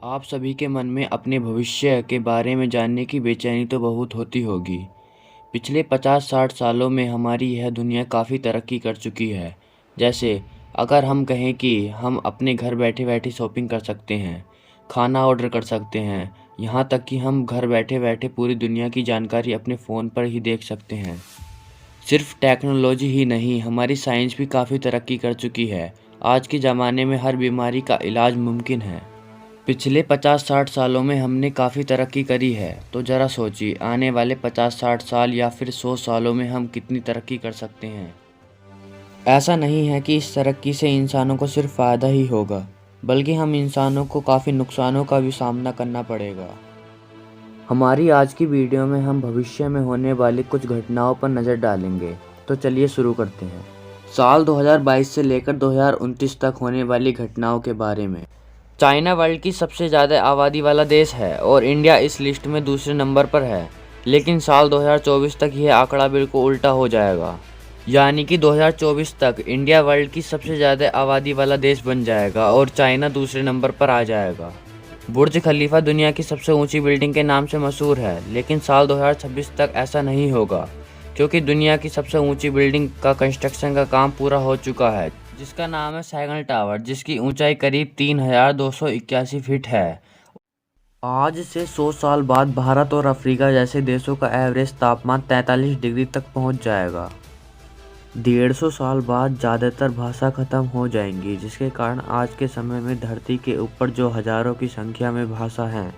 आप सभी के मन में अपने भविष्य के बारे में जानने की बेचैनी तो बहुत होती होगी। पिछले 50-60 सालों में हमारी यह दुनिया काफ़ी तरक्की कर चुकी है। जैसे अगर हम कहें कि हम अपने घर बैठे-बैठे शॉपिंग कर सकते हैं, खाना ऑर्डर कर सकते हैं, यहाँ तक कि हम घर बैठे-बैठे पूरी दुनिया की जानकारी अपने फ़ोन पर ही देख सकते हैं। सिर्फ टेक्नोलॉजी ही नहीं, हमारी साइंस भी काफ़ी तरक्की कर चुकी है। आज के ज़माने में हर बीमारी का इलाज मुमकिन है। पिछले 50-60 सालों में हमने काफ़ी तरक्की करी है, तो ज़रा सोचिए आने वाले 50-60 साल या फिर 100 सालों में हम कितनी तरक्की कर सकते हैं। ऐसा नहीं है कि इस तरक्की से इंसानों को सिर्फ फ़ायदा ही होगा, बल्कि हम इंसानों को काफ़ी नुकसानों का भी सामना करना पड़ेगा। हमारी आज की वीडियो में हम भविष्य में होने वाली कुछ घटनाओं पर नज़र डालेंगे, तो चलिए शुरू करते हैं। साल 2022 से लेकर 2029 तक होने वाली घटनाओं के बारे में। चाइना वर्ल्ड की सबसे ज़्यादा आबादी वाला देश है और इंडिया इस लिस्ट में दूसरे नंबर पर है। लेकिन साल 2024 तक यह आंकड़ा बिल्कुल उल्टा हो जाएगा। यानी कि 2024 तक इंडिया वर्ल्ड की सबसे ज़्यादा आबादी वाला देश बन जाएगा और चाइना दूसरे नंबर पर आ जाएगा। बुर्ज खलीफा दुनिया की सबसे ऊंची बिल्डिंग के नाम से मशहूर है, लेकिन साल 2026 तक ऐसा नहीं होगा, क्योंकि दुनिया की सबसे ऊंची बिल्डिंग का कंस्ट्रक्शन का काम पूरा हो चुका है, जिसका नाम है सैगल टावर, जिसकी ऊंचाई करीब 3281 फीट है। आज से 100 साल बाद भारत और अफ्रीका जैसे देशों का एवरेज तापमान 43 डिग्री तक पहुंच जाएगा। 150 साल बाद ज़्यादातर भाषा खत्म हो जाएंगी, जिसके कारण आज के समय में धरती के ऊपर जो हज़ारों की संख्या में भाषा हैं,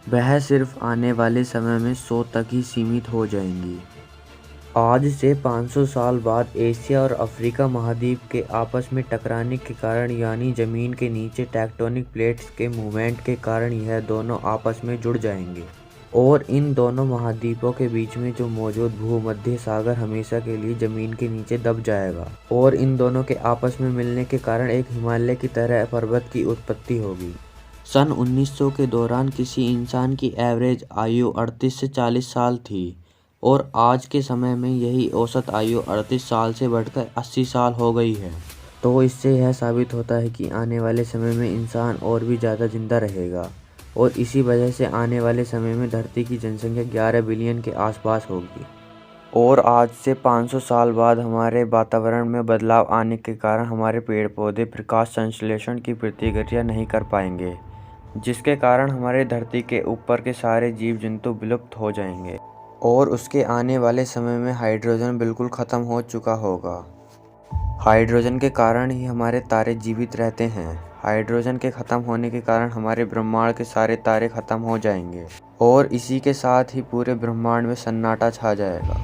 वह सिर्फ आने वाले समय में 100 तक ही सीमित हो जाएंगी। आज से 500 साल बाद एशिया और अफ्रीका महाद्वीप के आपस में टकराने के कारण, यानी ज़मीन के नीचे टेक्टोनिक प्लेट्स के मूवमेंट के कारण, यह दोनों आपस में जुड़ जाएंगे और इन दोनों महाद्वीपों के बीच में जो मौजूद भूमध्य सागर हमेशा के लिए ज़मीन के नीचे दब जाएगा और इन दोनों के आपस में मिलने के कारण एक हिमालय की तरह पर्वत की उत्पत्ति होगी। सन 1900 के दौरान किसी इंसान की एवरेज आयु 38 से 40 साल थी और आज के समय में यही औसत आयु 38 साल से बढ़कर 80 साल हो गई है। तो इससे यह साबित होता है कि आने वाले समय में इंसान और भी ज़्यादा जिंदा रहेगा और इसी वजह से आने वाले समय में धरती की जनसंख्या 11 बिलियन के आसपास होगी। और आज से 500 साल बाद हमारे वातावरण में बदलाव आने के कारण हमारे पेड़ पौधे प्रकाश संश्लेषण की प्रतिक्रिया नहीं कर पाएंगे, जिसके कारण हमारे धरती के ऊपर के सारे जीव जंतु विलुप्त हो जाएंगे और उसके आने वाले समय में हाइड्रोजन बिल्कुल ख़त्म हो चुका होगा। हाइड्रोजन के कारण ही हमारे तारे जीवित रहते हैं। हाइड्रोजन के ख़त्म होने के कारण हमारे ब्रह्मांड के सारे तारे ख़त्म हो जाएंगे और इसी के साथ ही पूरे ब्रह्मांड में सन्नाटा छा जाएगा।